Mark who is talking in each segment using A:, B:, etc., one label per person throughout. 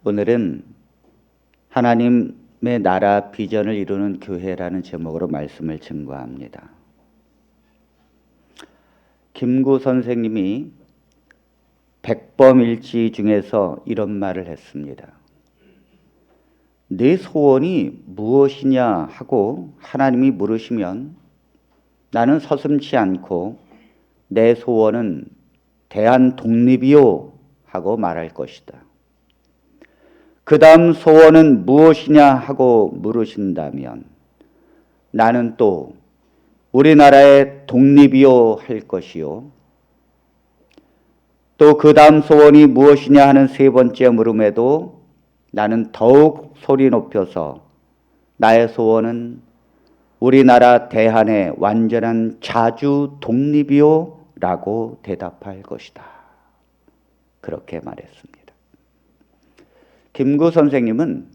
A: 오늘은 하나님의 나라 비전을 이루는 교회라는 제목으로 말씀을 증거합니다. 김구 선생님이 백범일지 중에서 이런 말을 했습니다. 내 소원이 무엇이냐 하고 하나님이 물으시면 나는 서슴지 않고 내 소원은 대한 독립이요 하고 말할 것이다. 그 다음 소원은 무엇이냐 하고 물으신다면 나는 또 우리나라의 독립이요 할 것이요. 또 그 다음 소원이 무엇이냐 하는 세 번째 물음에도 나는 더욱 소리 높여서 나의 소원은 우리나라 대한의 완전한 자주 독립이요 라고 대답할 것이다. 그렇게 말했습니다. 김구 선생님은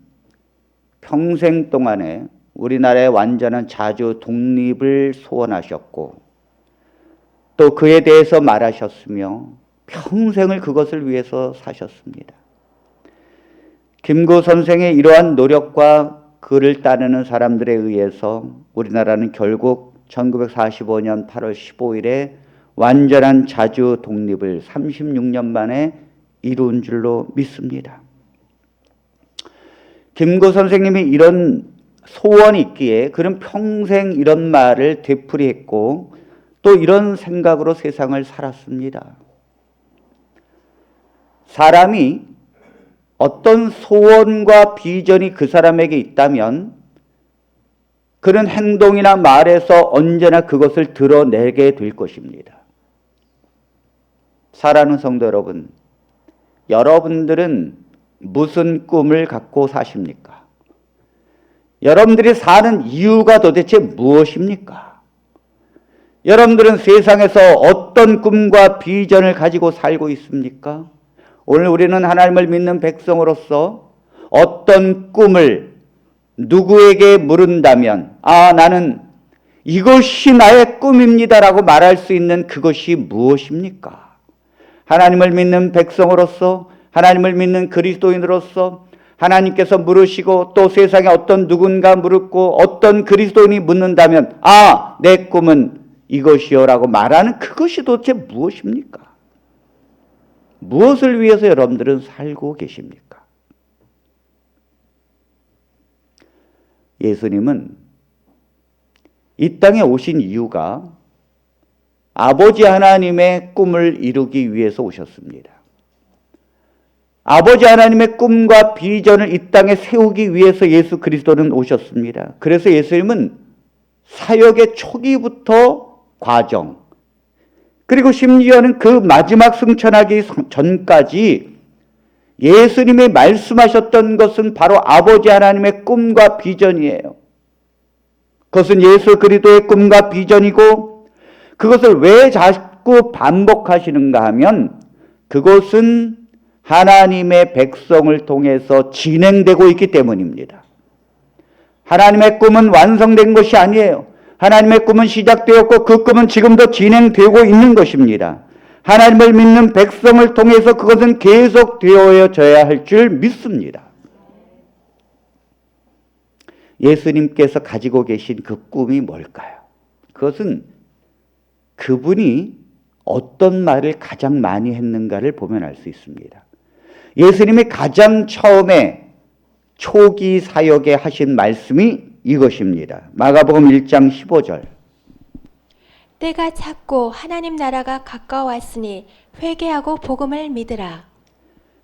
A: 평생 동안에 우리나라의 완전한 자주 독립을 소원하셨고 또 그에 대해서 말하셨으며 평생을 그것을 위해서 사셨습니다. 김구 선생의 이러한 노력과 그를 따르는 사람들에 의해서 우리나라는 결국 1945년 8월 15일에 완전한 자주 독립을 36년 만에 이룬 줄로 믿습니다. 김구 선생님이 이런 소원이 있기에 그는 평생 이런 말을 되풀이했고 또 이런 생각으로 세상을 살았습니다. 사람이 어떤 소원과 비전이 그 사람에게 있다면 그는 행동이나 말에서 언제나 그것을 드러내게 될 것입니다. 사랑하는 성도 여러분, 여러분들은 무슨 꿈을 갖고 사십니까? 여러분들이 사는 이유가 도대체 무엇입니까? 여러분들은 세상에서 어떤 꿈과 비전을 가지고 살고 있습니까? 오늘 우리는 하나님을 믿는 백성으로서 어떤 꿈을 누구에게 물은다면 나는 이것이 나의 꿈입니다라고 말할 수 있는 그것이 무엇입니까? 하나님을 믿는 백성으로서 하나님을 믿는 그리스도인으로서 하나님께서 물으시고 또 세상에 어떤 누군가 물었고 어떤 그리스도인이 묻는다면 내 꿈은 이것이요 라고 말하는 그것이 도대체 무엇입니까? 무엇을 위해서 여러분들은 살고 계십니까? 예수님은 이 땅에 오신 이유가 아버지 하나님의 꿈을 이루기 위해서 오셨습니다. 아버지 하나님의 꿈과 비전을 이 땅에 세우기 위해서 예수 그리스도는 오셨습니다. 그래서 예수님은 사역의 초기부터 과정, 그리고 심지어는 그 마지막 승천하기 전까지 예수님이 말씀하셨던 것은 바로 아버지 하나님의 꿈과 비전이에요. 그것은 예수 그리스도의 꿈과 비전이고 그것을 왜 자꾸 반복하시는가 하면 그것은 하나님의 백성을 통해서 진행되고 있기 때문입니다. 하나님의 꿈은 완성된 것이 아니에요. 하나님의 꿈은 시작되었고 그 꿈은 지금도 진행되고 있는 것입니다. 하나님을 믿는 백성을 통해서 그것은 계속 되어져야 할 줄 믿습니다. 예수님께서 가지고 계신 그 꿈이 뭘까요? 그것은 그분이 어떤 말을 가장 많이 했는가를 보면 알 수 있습니다. 예수님이 가장 처음에 초기 사역에 하신 말씀이 이것입니다. 마가복음 1장 15절.
B: 때가 찼고 하나님 나라가 가까웠으니 회개하고 복음을 믿으라.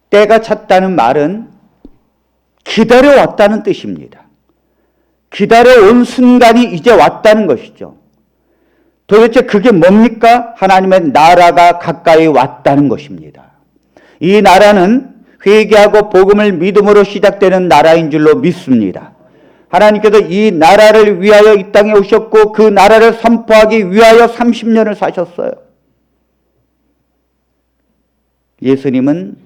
A: 때가 찼다는 말은 기다려왔다는 뜻입니다. 기다려온 순간이 이제 왔다는 것이죠. 도대체 그게 뭡니까? 하나님의 나라가 가까이 왔다는 것입니다. 이 나라는 회개하고 복음을 믿음으로 시작되는 나라인 줄로 믿습니다. 하나님께서 이 나라를 위하여 이 땅에 오셨고 그 나라를 선포하기 위하여 30년을 사셨어요. 예수님은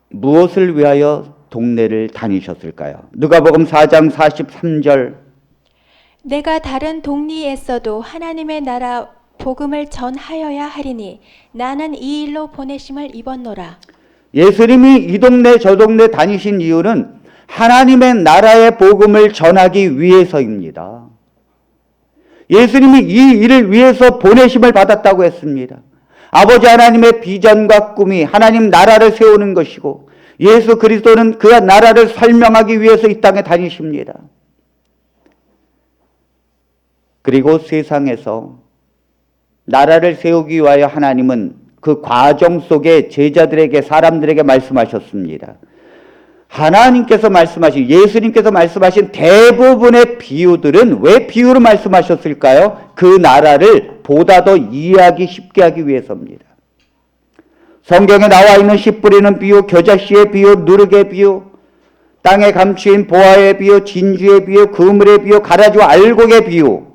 A: 무엇을 위하여 동네를 다니셨을까요? 누가복음 4장 43절.
B: 내가 다른 동리에서도 하나님의 나라 복음을 전하여야 하리니 나는 이 일로 보내심을 입었노라.
A: 예수님이 이 동네 저 동네 다니신 이유는 하나님의 나라의 복음을 전하기 위해서입니다. 예수님이 이 일을 위해서 보내심을 받았다고 했습니다. 아버지 하나님의 비전과 꿈이 하나님 나라를 세우는 것이고 예수 그리스도는 그 나라를 설명하기 위해서 이 땅에 다니십니다. 그리고 세상에서 나라를 세우기 위하여 하나님은 그 과정 속에 제자들에게 사람들에게 말씀하셨습니다. 하나님께서 말씀하신 예수님께서 말씀하신 대부분의 비유들은 왜 비유로 말씀하셨을까요? 그 나라를 보다 더 이해하기 쉽게 하기 위해서입니다. 성경에 나와 있는 씨 뿌리는 비유, 겨자씨의 비유, 누룩의 비유, 땅에 감추인 보화의 비유, 진주의 비유, 그물의 비유, 가라지와 알곡의 비유,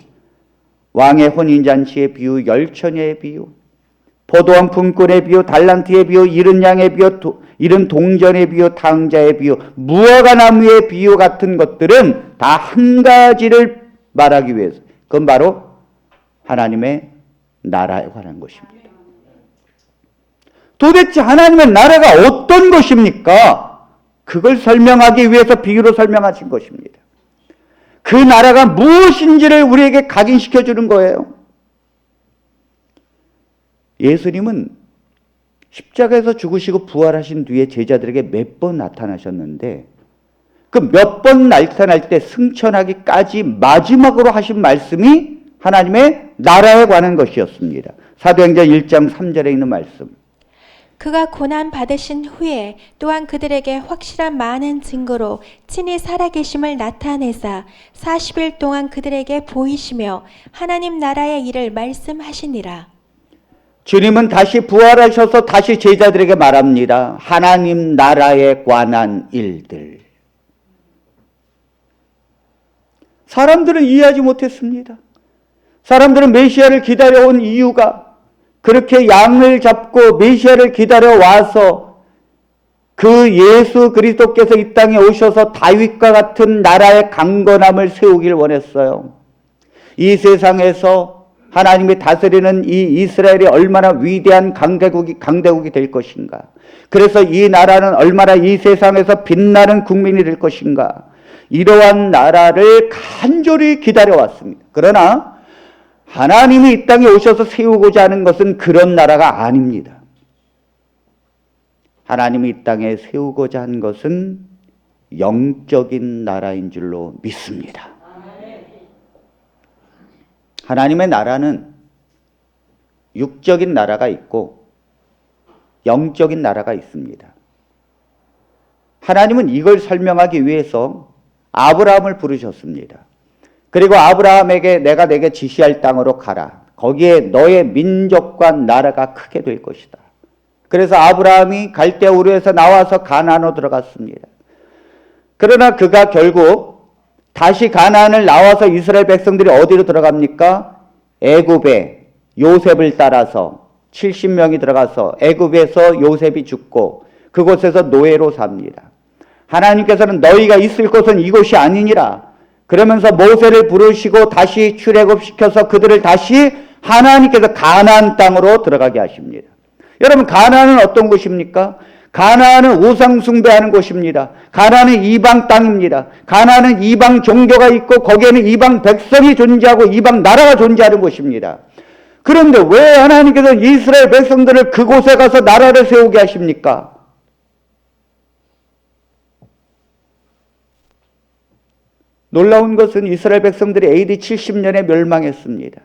A: 왕의 혼인잔치의 비유, 열처녀의 비유, 포도원 품꾼의 비유, 달란트의 비유, 이른 양의 비유, 이른 동전의 비유, 탕자의 비유, 무화과 나무의 비유 같은 것들은 다 한 가지를 말하기 위해서, 그건 바로 하나님의 나라에 관한 것입니다. 도대체 하나님의 나라가 어떤 것입니까? 그걸 설명하기 위해서 비유로 설명하신 것입니다. 그 나라가 무엇인지를 우리에게 각인시켜 주는 거예요. 예수님은 십자가에서 죽으시고 부활하신 뒤에 제자들에게 몇 번 나타나셨는데 그 몇 번 나타날 때 승천하기까지 마지막으로 하신 말씀이 하나님의 나라에 관한 것이었습니다. 사도행전 1장 3절에 있는 말씀.
B: 그가 고난 받으신 후에 또한 그들에게 확실한 많은 증거로 친히 살아계심을 나타내사 40일 동안 그들에게 보이시며 하나님 나라의 일을 말씀하시니라.
A: 주님은 다시 부활하셔서 다시 제자들에게 말합니다. 하나님 나라에 관한 일들. 사람들은 이해하지 못했습니다. 사람들은 메시아를 기다려온 이유가 그렇게 양을 잡고 메시아를 기다려와서 그 예수 그리스도께서 이 땅에 오셔서 다윗과 같은 나라의 강건함을 세우길 원했어요. 이 세상에서 하나님이 다스리는 이 이스라엘이 얼마나 위대한 강대국이 될 것인가. 그래서 이 나라는 얼마나 이 세상에서 빛나는 국민이 될 것인가. 이러한 나라를 간절히 기다려왔습니다. 그러나 하나님이 이 땅에 오셔서 세우고자 하는 것은 그런 나라가 아닙니다. 하나님이 이 땅에 세우고자 한 것은 영적인 나라인 줄로 믿습니다. 하나님의 나라는 육적인 나라가 있고 영적인 나라가 있습니다. 하나님은 이걸 설명하기 위해서 아브라함을 부르셨습니다. 그리고 아브라함에게 내가 내게 지시할 땅으로 가라. 거기에 너의 민족과 나라가 크게 될 것이다. 그래서 아브라함이 갈대아 우르에서 나와서 가나안으로 들어갔습니다. 그러나 그가 결국 다시 가나안을 나와서 이스라엘 백성들이 어디로 들어갑니까? 애굽에 요셉을 따라서 70명이 들어가서 애굽에서 요셉이 죽고 그곳에서 노예로 삽니다. 하나님께서는 너희가 있을 곳은 이곳이 아니니라. 그러면서 모세를 부르시고 다시 출애굽시켜서 그들을 다시 하나님께서 가나안 땅으로 들어가게 하십니다. 여러분, 가나안은 어떤 곳입니까? 가나안은 우상 숭배하는 곳입니다. 가나안은 이방 땅입니다. 가나안은 이방 종교가 있고 거기에는 이방 백성이 존재하고 이방 나라가 존재하는 곳입니다. 그런데 왜 하나님께서 이스라엘 백성들을 그곳에 가서 나라를 세우게 하십니까? 놀라운 것은 이스라엘 백성들이 AD 70년에 멸망했습니다.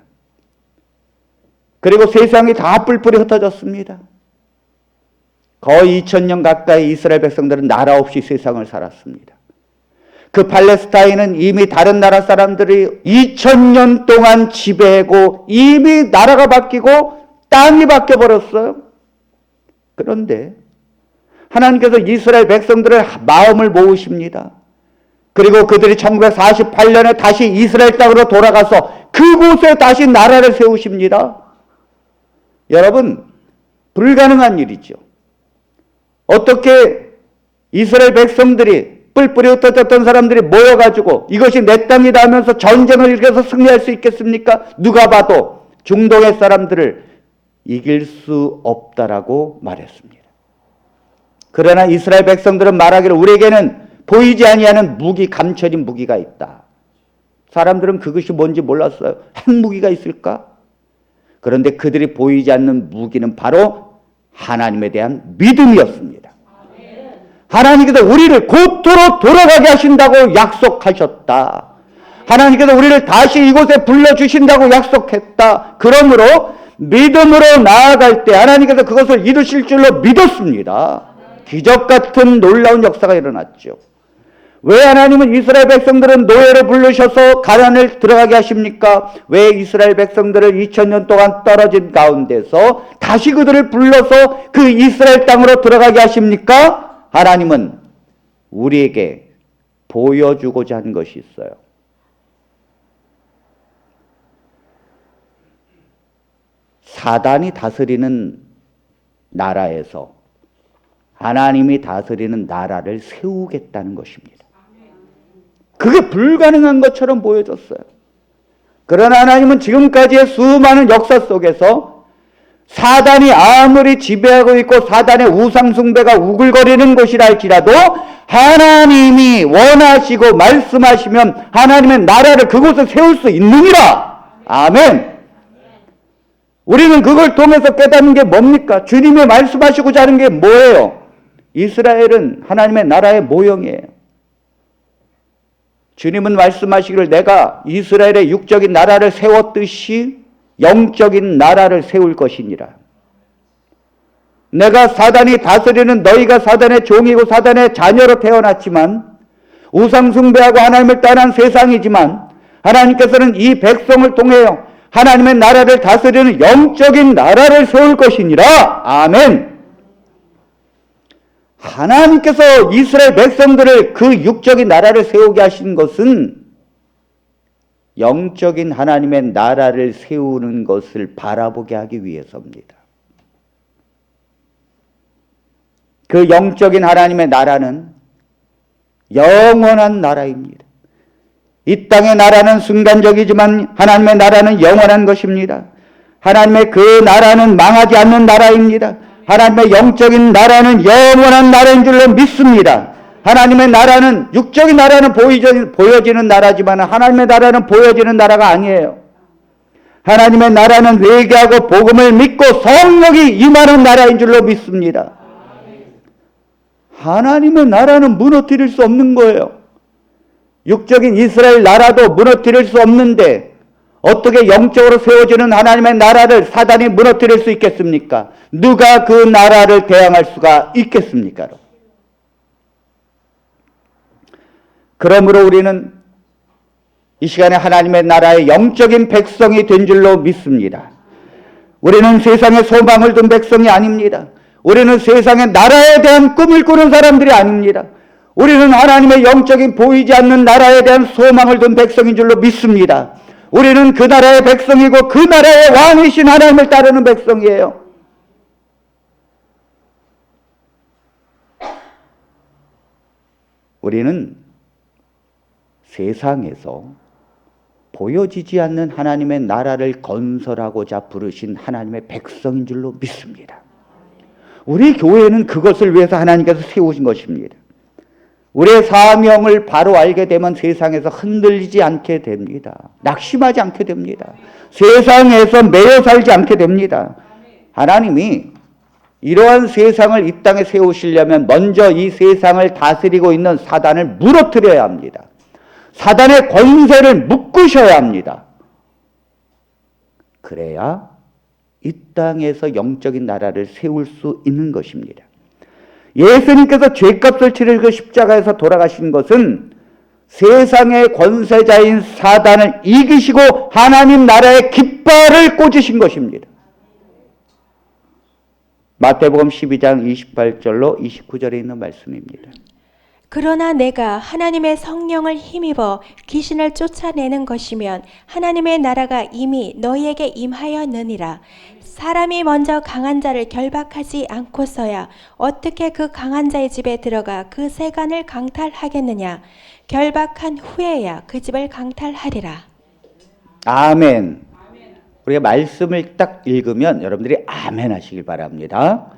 A: 그리고 세상이 다 뿔뿔이 흩어졌습니다. 거의 2000년 가까이 이스라엘 백성들은 나라 없이 세상을 살았습니다. 그 팔레스타인은 이미 다른 나라 사람들이 2000년 동안 지배하고 이미 나라가 바뀌고 땅이 바뀌어버렸어요. 그런데 하나님께서 이스라엘 백성들의 마음을 모으십니다. 그리고 그들이 1948년에 다시 이스라엘 땅으로 돌아가서 그곳에 다시 나라를 세우십니다. 여러분, 불가능한 일이죠. 어떻게 이스라엘 백성들이 뿔뿔이 흩어졌던 사람들이 모여가지고 이것이 내 땅이다 하면서 전쟁을 일으켜서 승리할 수 있겠습니까? 누가 봐도 중동의 사람들을 이길 수 없다라고 말했습니다. 그러나 이스라엘 백성들은 말하기를 우리에게는 보이지 아니하는 무기, 감춰진 무기가 있다. 사람들은 그것이 뭔지 몰랐어요. 핵무기가 있을까? 그런데 그들이 보이지 않는 무기는 바로 하나님에 대한 믿음이었습니다. 하나님께서 우리를 곧도로 돌아가게 하신다고 약속하셨다. 하나님께서 우리를 다시 이곳에 불러주신다고 약속했다. 그러므로 믿음으로 나아갈 때 하나님께서 그것을 이루실 줄로 믿었습니다. 기적 같은 놀라운 역사가 일어났죠. 왜 하나님은 이스라엘 백성들은 노예로 부르셔서 가나안을 들어가게 하십니까? 왜 이스라엘 백성들을 2000년 동안 떨어진 가운데서 다시 그들을 불러서 그 이스라엘 땅으로 들어가게 하십니까? 하나님은 우리에게 보여주고자 한 것이 있어요. 사단이 다스리는 나라에서 하나님이 다스리는 나라를 세우겠다는 것입니다. 그게 불가능한 것처럼 보여졌어요. 그러나 하나님은 지금까지의 수많은 역사 속에서 사단이 아무리 지배하고 있고 사단의 우상숭배가 우글거리는 것이라 할지라도 하나님이 원하시고 말씀하시면 하나님의 나라를 그곳에 세울 수 있느니라. 아멘. 우리는 그걸 통해서 깨닫는 게 뭡니까? 주님이 말씀하시고자 하는 게 뭐예요? 이스라엘은 하나님의 나라의 모형이에요. 주님은 말씀하시기를 내가 이스라엘의 육적인 나라를 세웠듯이 영적인 나라를 세울 것이니라. 내가 사단이 다스리는 너희가 사단의 종이고 사단의 자녀로 태어났지만 우상숭배하고 하나님을 떠난 세상이지만 하나님께서는 이 백성을 통하여 하나님의 나라를 다스리는 영적인 나라를 세울 것이니라. 아멘. 하나님께서 이스라엘 백성들을 그 육적인 나라를 세우게 하신 것은 영적인 하나님의 나라를 세우는 것을 바라보게 하기 위해서입니다. 그 영적인 하나님의 나라는 영원한 나라입니다. 이 땅의 나라는 순간적이지만 하나님의 나라는 영원한 것입니다. 하나님의 그 나라는 망하지 않는 나라입니다. 하나님의 영적인 나라는 영원한 나라인 줄로 믿습니다. 하나님의 나라는 육적인 나라는 보여지는 나라지만 하나님의 나라는 보여지는 나라가 아니에요. 하나님의 나라는 회개하고 복음을 믿고 성령이 임하는 나라인 줄로 믿습니다. 하나님의 나라는 무너뜨릴 수 없는 거예요. 육적인 이스라엘 나라도 무너뜨릴 수 없는데 어떻게 영적으로 세워지는 하나님의 나라를 사단이 무너뜨릴 수 있겠습니까? 누가 그 나라를 대항할 수가 있겠습니까? 그러므로 우리는 이 시간에 하나님의 나라의 영적인 백성이 된 줄로 믿습니다. 우리는 세상에 소망을 둔 백성이 아닙니다. 우리는 세상의 나라에 대한 꿈을 꾸는 사람들이 아닙니다. 우리는 하나님의 영적인 보이지 않는 나라에 대한 소망을 둔 백성인 줄로 믿습니다. 우리는 그 나라의 백성이고 그 나라의 왕이신 하나님을 따르는 백성이에요. 우리는 세상에서 보여지지 않는 하나님의 나라를 건설하고자 부르신 하나님의 백성인 줄로 믿습니다. 우리 교회는 그것을 위해서 하나님께서 세우신 것입니다. 우리의 사명을 바로 알게 되면 세상에서 흔들리지 않게 됩니다. 낙심하지 않게 됩니다. 세상에서 매여 살지 않게 됩니다. 하나님이 이러한 세상을 이 땅에 세우시려면 먼저 이 세상을 다스리고 있는 사단을 무너뜨려야 합니다. 사단의 권세를 묶으셔야 합니다. 그래야 이 땅에서 영적인 나라를 세울 수 있는 것입니다. 예수님께서 죄값을 치르고 그 십자가에서 돌아가신 것은 세상의 권세자인 사단을 이기시고 하나님 나라의 깃발을 꽂으신 것입니다. 마태복음 12장 28절로 29절에 있는 말씀입니다.
B: 그러나 내가 하나님의 성령을 힘입어 귀신을 쫓아내는 것이면 하나님의 나라가 이미 너희에게 임하였느니라. 사람이 먼저 강한 자를 결박하지 않고서야 어떻게 그 강한 자의 집에 들어가 그 세간을 강탈하겠느냐. 결박한 후에야 그 집을 강탈하리라.
A: 아멘. 우리가 말씀을 딱 읽으면 여러분들이 아멘 하시길 바랍니다.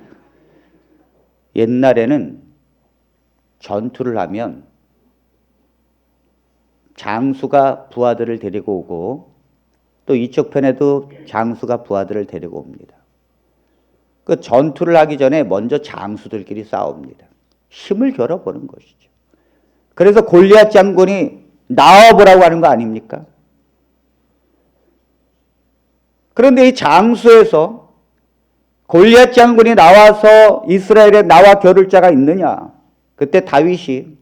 A: 옛날에는 전투를 하면 장수가 부하들을 데리고 오고 또 이쪽 편에도 장수가 부하들을 데리고 옵니다. 그 전투를 하기 전에 먼저 장수들끼리 싸웁니다. 힘을 겨뤄보는 것이죠. 그래서 골리앗 장군이 나와보라고 하는 거 아닙니까? 그런데 이 장수에서 골리앗 장군이 나와서 이스라엘에 나와 겨룰 자가 있느냐? 그때 다윗이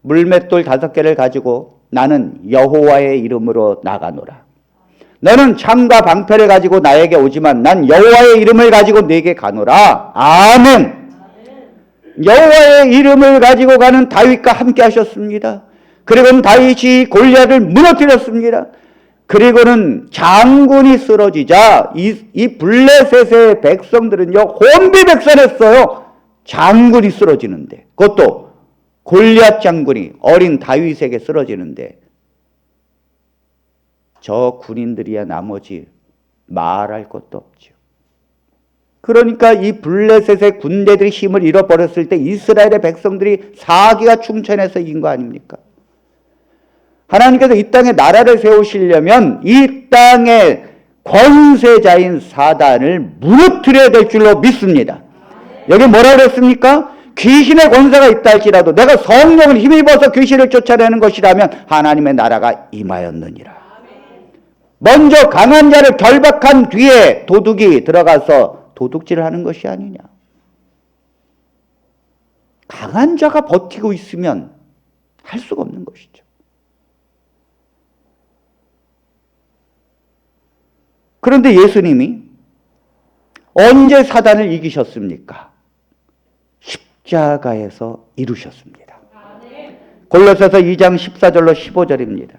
A: 물맷돌 5개를 가지고 나는 여호와의 이름으로 나가노라. 너는 창과 방패를 가지고 나에게 오지만 난 여호와의 이름을 가지고 네게 가노라. 아멘. 여호와의 이름을 가지고 가는 다윗과 함께 하셨습니다. 그리고는 다윗이 골리앗을 무너뜨렸습니다. 그리고는 장군이 쓰러지자 이 블레셋의 백성들은요 혼비백산했어요. 장군이 쓰러지는데, 그것도 골리앗 장군이 어린 다윗에게 쓰러지는데 저 군인들이야 나머지 말할 것도 없죠. 그러니까 이 블레셋의 군대들이 힘을 잃어버렸을 때 이스라엘의 백성들이 사기가 충천해서 이긴 거 아닙니까? 하나님께서 이 땅에 나라를 세우시려면 이 땅의 권세자인 사단을 무너뜨려야 될 줄로 믿습니다. 여기 뭐라고 그랬습니까? 귀신의 권세가 있다 할지라도 내가 성령을 힘입어서 귀신을 쫓아내는 것이라면 하나님의 나라가 임하였느니라. 먼저 강한 자를 결박한 뒤에 도둑이 들어가서 도둑질을 하는 것이 아니냐. 강한 자가 버티고 있으면 할 수가 없는 것이죠. 그런데 예수님이 언제 사단을 이기셨습니까? 십자가에서 이루셨습니다. 골로새서 2장 14절로 15절입니다.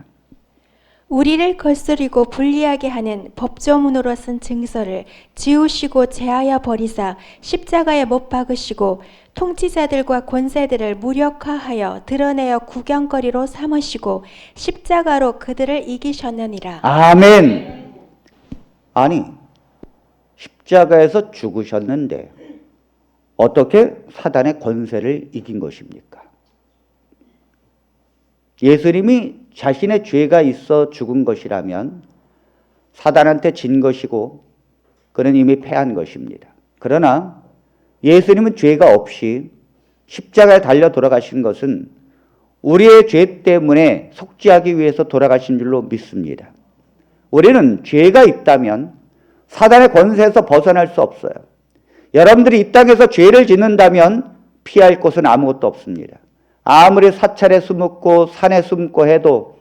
B: 우리를 거스리고 불리하게 하는 법조문으로 쓴 증서를 지우시고 제하여 버리사 십자가에 못 박으시고 통치자들과 권세들을 무력화하여 드러내어 구경거리로 삼으시고 십자가로 그들을 이기셨느니라.
A: 아멘. 아니, 십자가에서 죽으셨는데 어떻게 사단의 권세를 이긴 것입니까? 예수님이 자신의 죄가 있어 죽은 것이라면 사단한테 진 것이고 그는 이미 패한 것입니다. 그러나 예수님은 죄가 없이 십자가에 달려 돌아가신 것은 우리의 죄 때문에 속죄하기 위해서 돌아가신 줄로 믿습니다. 우리는 죄가 있다면 사단의 권세에서 벗어날 수 없어요. 여러분들이 이 땅에서 죄를 짓는다면 피할 곳은 아무것도 없습니다. 아무리 사찰에 숨고 산에 숨고 해도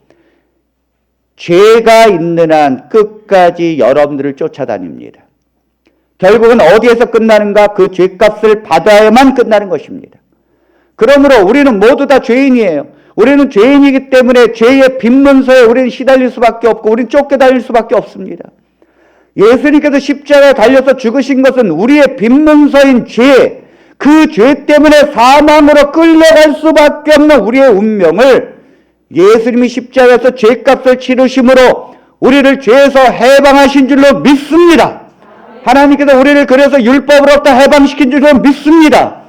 A: 죄가 있는 한 끝까지 여러분들을 쫓아다닙니다. 결국은 어디에서 끝나는가? 그 죄값을 받아야만 끝나는 것입니다. 그러므로 우리는 모두 다 죄인이에요. 우리는 죄인이기 때문에 죄의 빈문서에 우리는 시달릴 수밖에 없고 우리는 쫓겨다닐 수밖에 없습니다. 예수님께서 십자가에 달려서 죽으신 것은 우리의 빈문서인 죄, 그 죄 때문에 사망으로 끌려갈 수밖에 없는 우리의 운명을 예수님이 십자가에서 죄값을 치르심으로 우리를 죄에서 해방하신 줄로 믿습니다. 하나님께서 우리를 그래서 율법으로부터 해방시킨 줄로 믿습니다.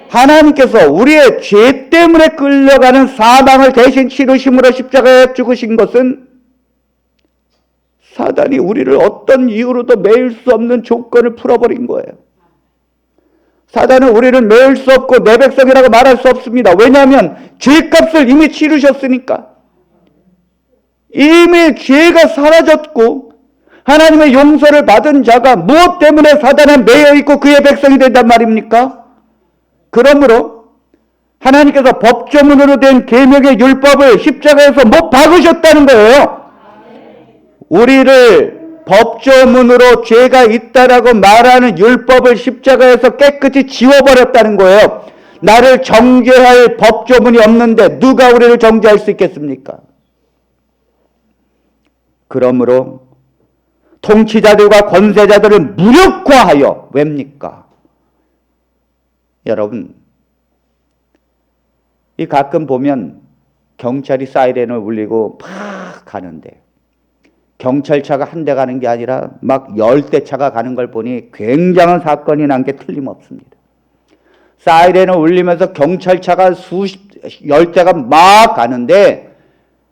A: 하나님께서 우리의 죄 때문에 끌려가는 사망을 대신 치르심으로 십자가에 죽으신 것은 사단이 우리를 어떤 이유로도 매일 수 없는 조건을 풀어버린 거예요. 사단은 우리를 매일 수 없고 내 백성이라고 말할 수 없습니다. 왜냐하면 죄값을 이미 치르셨으니까. 이미 죄가 사라졌고 하나님의 용서를 받은 자가 무엇 때문에 사단에 매여 있고 그의 백성이 된단 말입니까? 그러므로 하나님께서 법조문으로 된 계명의 율법을 십자가에서 못 박으셨다는 거예요. 우리를 법조문으로 죄가 있다라고 말하는 율법을 십자가에서 깨끗이 지워버렸다는 거예요. 나를 정죄할 법조문이 없는데 누가 우리를 정죄할 수 있겠습니까? 그러므로 통치자들과 권세자들을 무력화하여 왜입니까? 여러분, 이 가끔 보면 경찰이 사이렌을 울리고 팍 가는데 경찰차가 한 대 가는 게 아니라 막 10대 차가 가는 걸 보니 굉장한 사건이 난 게 틀림없습니다. 사이렌을 울리면서 경찰차가 열 대가 막 가는데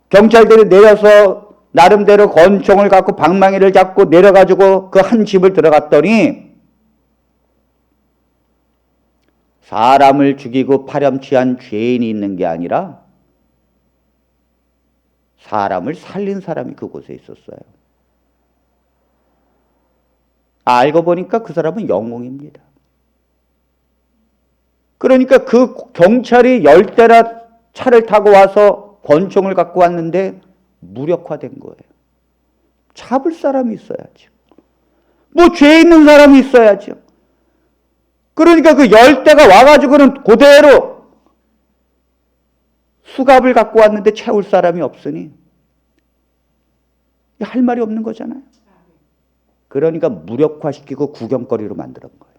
A: 경찰들이 내려서 나름대로 권총을 갖고 방망이를 잡고 내려가지고 그 한 집을 들어갔더니 사람을 죽이고 파렴치한 죄인이 있는 게 아니라 사람을 살린 사람이 그곳에 있었어요. 알고 보니까 그 사람은 영웅입니다. 그러니까 그 경찰이 10대나 차를 타고 와서 권총을 갖고 왔는데 무력화된 거예요. 잡을 사람이 있어야죠. 뭐 죄 있는 사람이 있어야죠. 그러니까 그 10대가 와가지고는 그대로 수갑을 갖고 왔는데 채울 사람이 없으니 할 말이 없는 거잖아요. 그러니까 무력화시키고 구경거리로 만드는 거예요.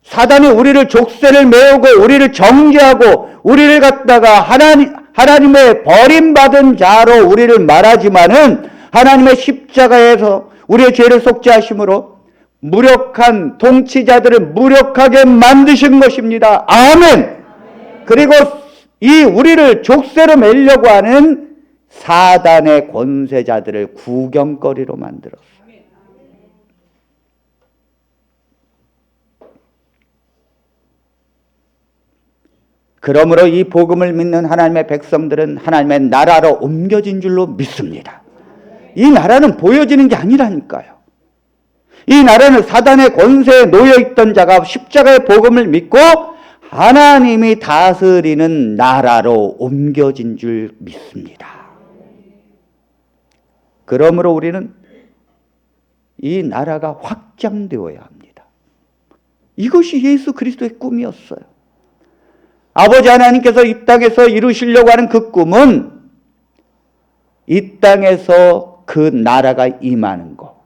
A: 사단이 우리를 족쇄를 메우고 우리를 정죄하고 우리를 갖다가 하나님의 버림받은 자로 우리를 말하지만은 하나님의 십자가에서 우리의 죄를 속죄하심으로 무력한 통치자들을 무력하게 만드신 것입니다. 아멘. 그리고 이 우리를 족쇄로 매려고 하는 사단의 권세자들을 구경거리로 만들었어요. 그러므로 이 복음을 믿는 하나님의 백성들은 하나님의 나라로 옮겨진 줄로 믿습니다. 이 나라는 보여지는 게 아니라니까요. 이 나라는 사단의 권세에 놓여있던 자가 십자가의 복음을 믿고 하나님이 다스리는 나라로 옮겨진 줄 믿습니다. 그러므로 우리는 이 나라가 확장되어야 합니다. 이것이 예수 그리스도의 꿈이었어요. 아버지 하나님께서 이 땅에서 이루시려고 하는 그 꿈은 이 땅에서 그 나라가 임하는 것,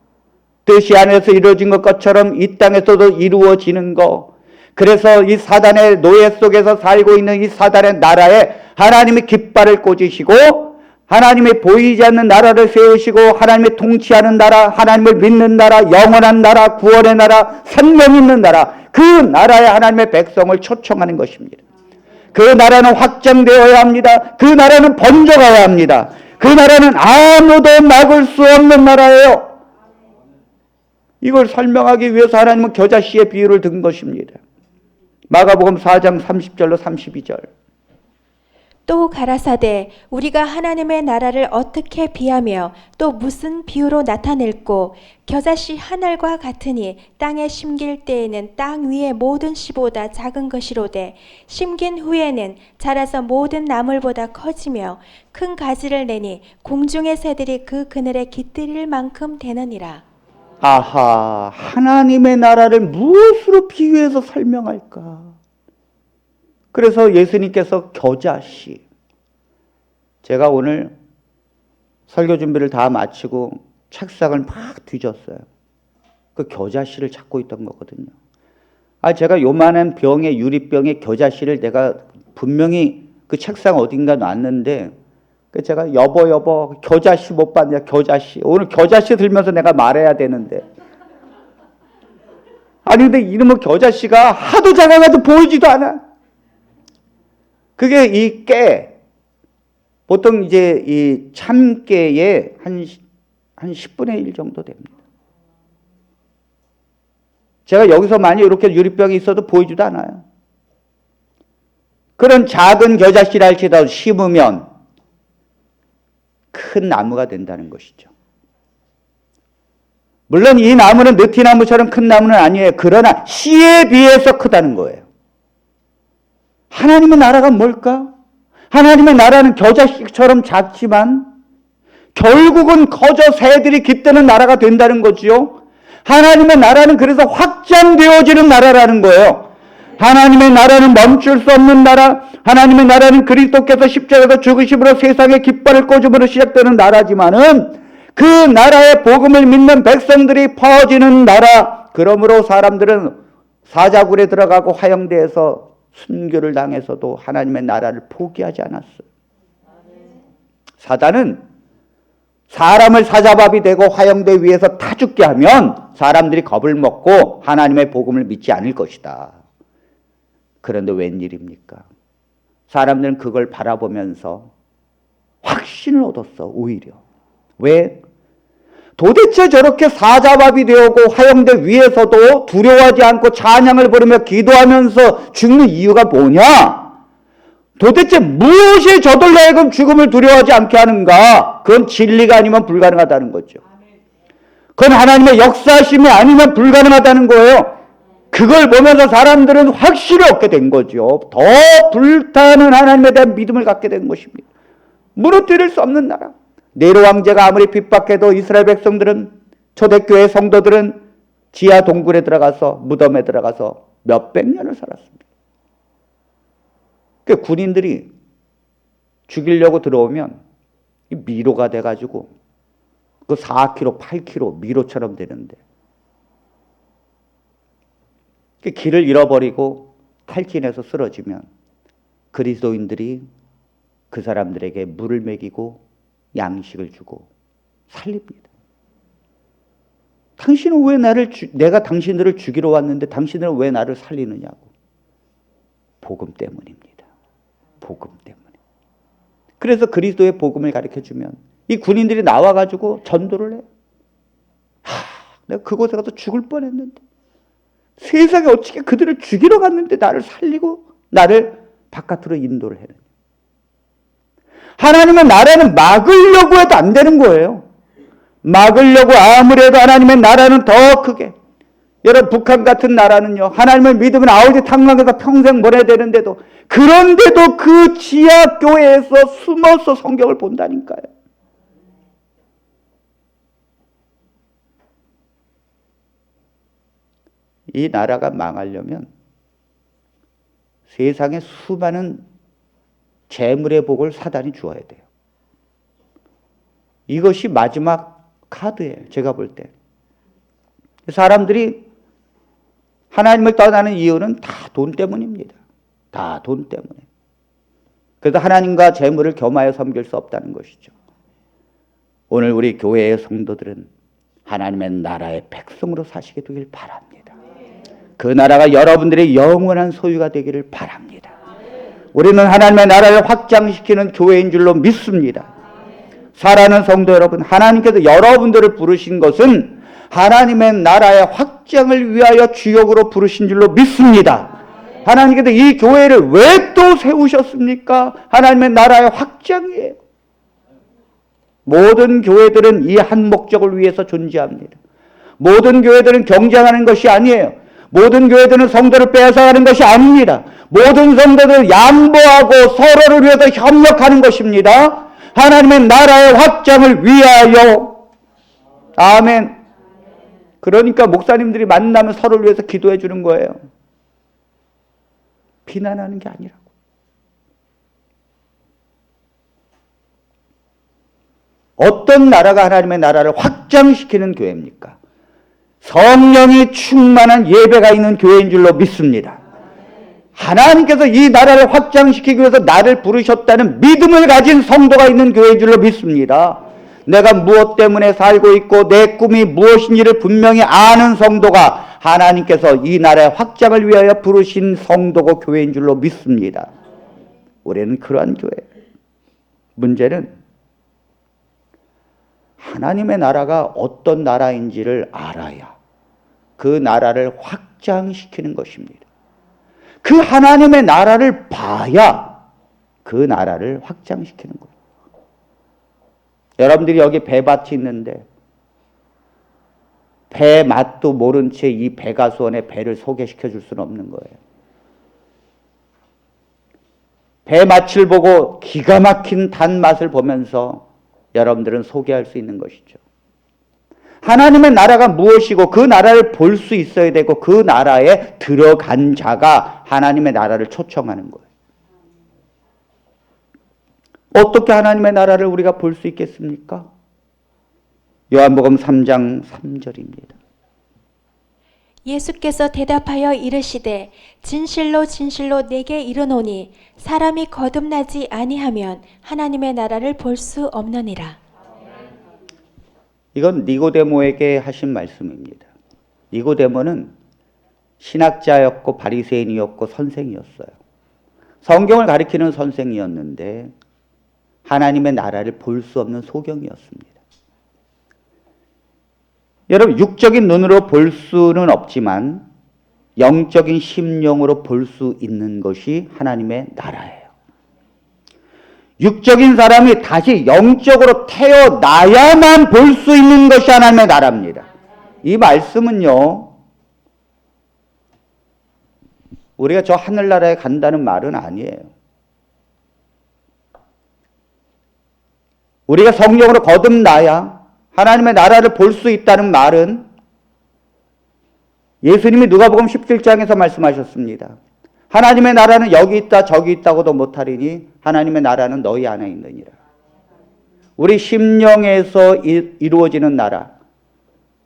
A: 뜻이 안에서 이루어진 것처럼 이 땅에서도 이루어지는 것. 그래서 이 사단의 노예 속에서 살고 있는 이 사단의 나라에 하나님이 깃발을 꽂으시고 하나님이 보이지 않는 나라를 세우시고 하나님이 통치하는 나라, 하나님을 믿는 나라, 영원한 나라, 구원의 나라, 생명 있는 나라, 그 나라에 하나님의 백성을 초청하는 것입니다. 그 나라는 확장되어야 합니다. 그 나라는 번져가야 합니다. 그 나라는 아무도 막을 수 없는 나라예요. 이걸 설명하기 위해서 하나님은 겨자씨의 비유를 든 것입니다. 마가복음 4장 30절로 32절.
B: 또 가라사대 우리가 하나님의 나라를 어떻게 비하며 또 무슨 비유로 나타낼꼬 겨자씨 한 알과 같으니 땅에 심길 때에는 땅 위의 모든 씨보다 작은 것이로되 심긴 후에는 자라서 모든 나물보다 커지며 큰 가지를 내니 공중의 새들이 그 그늘에 깃들일 만큼 되느니라.
A: 아하, 하나님의 나라를 무엇으로 비유해서 설명할까? 그래서 예수님께서 겨자씨, 제가 오늘 설교 준비를 다 마치고 책상을 막 뒤졌어요. 그 겨자씨를 찾고 있던 거거든요. 제가 요만한 병에, 유리병에 겨자씨를 내가 분명히 그 책상 어딘가 놨는데 제가 여보 겨자씨 못 봤냐, 겨자씨. 오늘 겨자씨 들면서 내가 말해야 되는데. 근데 이놈의 겨자씨가 하도 작아가지고 보이지도 않아. 그게 이 깨, 보통 이제 이 참깨의 한 10분의 1 정도 됩니다. 제가 여기서 만약 이렇게 유리병이 있어도 보이지도 않아요. 그런 작은 겨자씨를 할지라도 심으면 큰 나무가 된다는 것이죠. 물론 이 나무는 느티나무처럼 큰 나무는 아니에요. 그러나 씨에 비해서 크다는 거예요. 하나님의 나라가 뭘까? 하나님의 나라는 겨자씨처럼 작지만 결국은 커져 새들이 깃드는 나라가 된다는 거지요. 하나님의 나라는 그래서 확장되어지는 나라라는 거예요. 하나님의 나라는 멈출 수 없는 나라, 하나님의 나라는 그리스도께서 십자가에서 죽으심으로 세상의 깃발을 꽂음으로 시작되는 나라지만은 그 나라의 복음을 믿는 백성들이 퍼지는 나라. 그러므로 사람들은 사자굴에 들어가고 화형대에서 순교를 당해서도 하나님의 나라를 포기하지 않았어요. 사단은 사람을 사자밥이 되고 화형대 위에서 타 죽게 하면 사람들이 겁을 먹고 하나님의 복음을 믿지 않을 것이다. 그런데 웬일입니까? 사람들은 그걸 바라보면서 확신을 얻었어, 오히려. 왜? 도대체 저렇게 사자밥이 되었고 화영대 위에서도 두려워하지 않고 찬양을 부르며 기도하면서 죽는 이유가 뭐냐? 도대체 무엇이 저들로 하여금 죽음을 두려워하지 않게 하는가? 그건 진리가 아니면 불가능하다는 거죠. 그건 하나님의 역사심이 아니면 불가능하다는 거예요. 그걸 보면서 사람들은 확신을 얻게 된 거죠. 더 불타는 하나님에 대한 믿음을 갖게 된 것입니다. 무너뜨릴 수 없는 나라. 네로 황제가 아무리 핍박해도 이스라엘 백성들은, 초대교회 성도들은 지하 동굴에 들어가서, 무덤에 들어가서 몇백 년을 살았습니다. 그 군인들이 죽이려고 들어오면 미로가 돼가지고 그 4km, 8km 미로처럼 되는데, 그 길을 잃어버리고 탈진해서 쓰러지면 그리스도인들이 그 사람들에게 물을 먹이고 양식을 주고 살립니다. 당신은 왜 내가 당신들을 죽이러 왔는데 당신들은 왜 나를 살리느냐고. 복음 때문입니다. 복음 때문에. 그래서 그리스도의 복음을 가르쳐주면 이 군인들이 나와가지고 전도를 해. 내가 그곳에 가서 죽을 뻔했는데, 세상에 어떻게 그들을 죽이러 갔는데 나를 살리고 나를 바깥으로 인도를 해느냐. 하나님의 나라는 막으려고 해도 안 되는 거예요. 막으려고 아무리 해도 하나님의 나라는 더 크게. 여러분, 북한 같은 나라는요, 하나님을 믿으면 아우지 탕망에서 평생 보내야 되는데도, 그런데도 그 지하 교회에서 숨어서 성경을 본다니까요. 이 나라가 망하려면 세상에 수많은 재물의 복을 사단이 주어야 돼요. 이것이 마지막 카드예요, 제가 볼 때. 사람들이 하나님을 떠나는 이유는 다 돈 때문입니다. 다 돈 때문에. 그래서 하나님과 재물을 겸하여 섬길 수 없다는 것이죠. 오늘 우리 교회의 성도들은 하나님의 나라의 백성으로 사시게 되길 바랍니다. 그 나라가 여러분들의 영원한 소유가 되기를 바랍니다. 우리는 하나님의 나라를 확장시키는 교회인 줄로 믿습니다. 사랑하는 성도 여러분, 하나님께서 여러분들을 부르신 것은 하나님의 나라의 확장을 위하여 주역으로 부르신 줄로 믿습니다. 하나님께서 이 교회를 왜 또 세우셨습니까? 하나님의 나라의 확장이에요. 모든 교회들은 이 한 목적을 위해서 존재합니다. 모든 교회들은 경쟁하는 것이 아니에요. 모든 교회들은 성도를 빼앗아가는 것이 아닙니다. 모든 성도들은 양보하고 서로를 위해서 협력하는 것입니다. 하나님의 나라의 확장을 위하여. 아멘. 그러니까 목사님들이 만나면 서로를 위해서 기도해 주는 거예요. 비난하는 게 아니라고. 어떤 나라가 하나님의 나라를 확장시키는 교회입니까? 성령이 충만한 예배가 있는 교회인 줄로 믿습니다. 하나님께서 이 나라를 확장시키기 위해서 나를 부르셨다는 믿음을 가진 성도가 있는 교회인 줄로 믿습니다. 내가 무엇 때문에 살고 있고 내 꿈이 무엇인지를 분명히 아는 성도가 하나님께서 이 나라의 확장을 위하여 부르신 성도고 교회인 줄로 믿습니다. 우리는 그러한 교회. 문제는 하나님의 나라가 어떤 나라인지를 알아야 그 나라를 확장시키는 것입니다. 그 하나님의 나라를 봐야 그 나라를 확장시키는 거예요. 여러분들이 여기 배밭이 있는데 배 맛도 모른 채 이 배가수원에 배를 소개시켜 줄 수는 없는 거예요. 배 맛을 보고 기가 막힌 단맛을 보면서 여러분들은 소개할 수 있는 것이죠. 하나님의 나라가 무엇이고 그 나라를 볼 수 있어야 되고 그 나라에 들어간 자가 하나님의 나라를 초청하는 거예요. 어떻게 하나님의 나라를 우리가 볼 수 있겠습니까? 요한복음 3장 3절입니다.
B: 예수께서 대답하여 이르시되 진실로 진실로 내게 이르노니 사람이 거듭나지 아니하면 하나님의 나라를 볼 수 없느니라.
A: 이건 니고데모에게 하신 말씀입니다. 니고데모는 신학자였고 바리새인이었고 선생이었어요. 성경을 가리키는 선생이었는데 하나님의 나라를 볼 수 없는 소경이었습니다. 여러분, 육적인 눈으로 볼 수는 없지만 영적인 심령으로 볼 수 있는 것이 하나님의 나라예요. 육적인 사람이 다시 영적으로 태어나야만 볼 수 있는 것이 하나님의 나라입니다. 이 말씀은요, 우리가 저 하늘나라에 간다는 말은 아니에요. 우리가 성령으로 거듭나야 하나님의 나라를 볼 수 있다는 말은 예수님이 누가복음 17장에서 말씀하셨습니다. 하나님의 나라는 여기 있다 저기 있다고도 못하리니 하나님의 나라는 너희 안에 있느니라. 우리 심령에서 이루어지는 나라,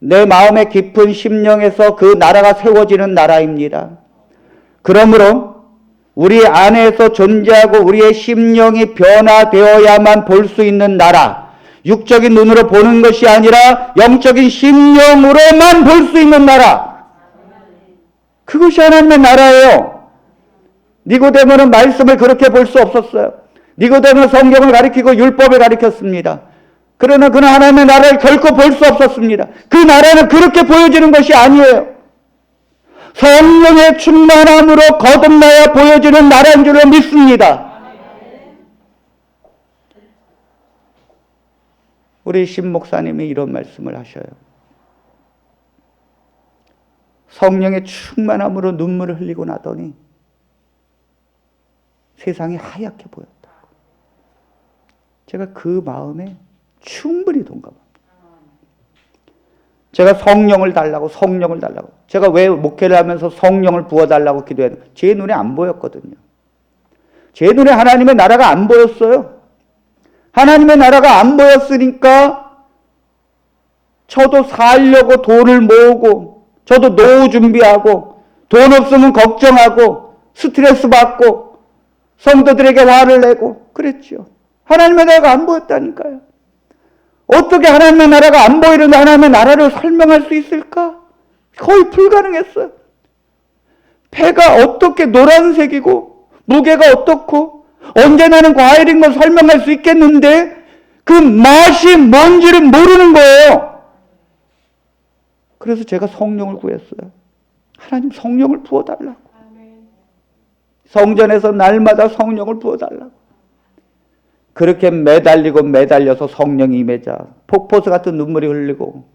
A: 내 마음의 깊은 심령에서 그 나라가 세워지는 나라입니다. 그러므로 우리 안에서 존재하고 우리의 심령이 변화되어야만 볼 수 있는 나라, 육적인 눈으로 보는 것이 아니라 영적인 심령으로만 볼 수 있는 나라, 그것이 하나님의 나라예요. 니고데모는 말씀을 그렇게 볼 수 없었어요. 니고데모는 성경을 가리키고 율법을 가리켰습니다. 그러나 그는 하나님의 나라를 결코 볼 수 없었습니다. 그 나라는 그렇게 보여지는 것이 아니에요. 성령의 충만함으로 거듭나야 보여지는 나라인 줄로 믿습니다. 우리 신 목사님이 이런 말씀을 하셔요. 성령의 충만함으로 눈물을 흘리고 나더니 세상이 하얗게 보였다. 제가 그 마음에 충분히 동감합니다. 제가 성령을 달라고 제가 왜 목회를 하면서 성령을 부어달라고 기도했는데 제 눈에 안 보였거든요. 제 눈에 하나님의 나라가 안 보였어요. 하나님의 나라가 안 보였으니까 저도 살려고 돈을 모으고, 저도 노후 준비하고, 돈 없으면 걱정하고 스트레스 받고 성도들에게 화를 내고 그랬죠. 하나님의 나라가 안 보였다니까요. 어떻게 하나님의 나라가 안 보이는데 하나님의 나라를 설명할 수 있을까? 거의 불가능했어요. 배가 어떻게 노란색이고 무게가 어떻고 언제 나는 과일인 걸 설명할 수 있겠는데 그 맛이 뭔지를 모르는 거예요. 그래서 제가 성령을 구했어요. 하나님 성령을 부어달라고. 성전에서 날마다 성령을 부어달라고. 그렇게 매달려서 성령이 임하자 폭포수 같은 눈물이 흘리고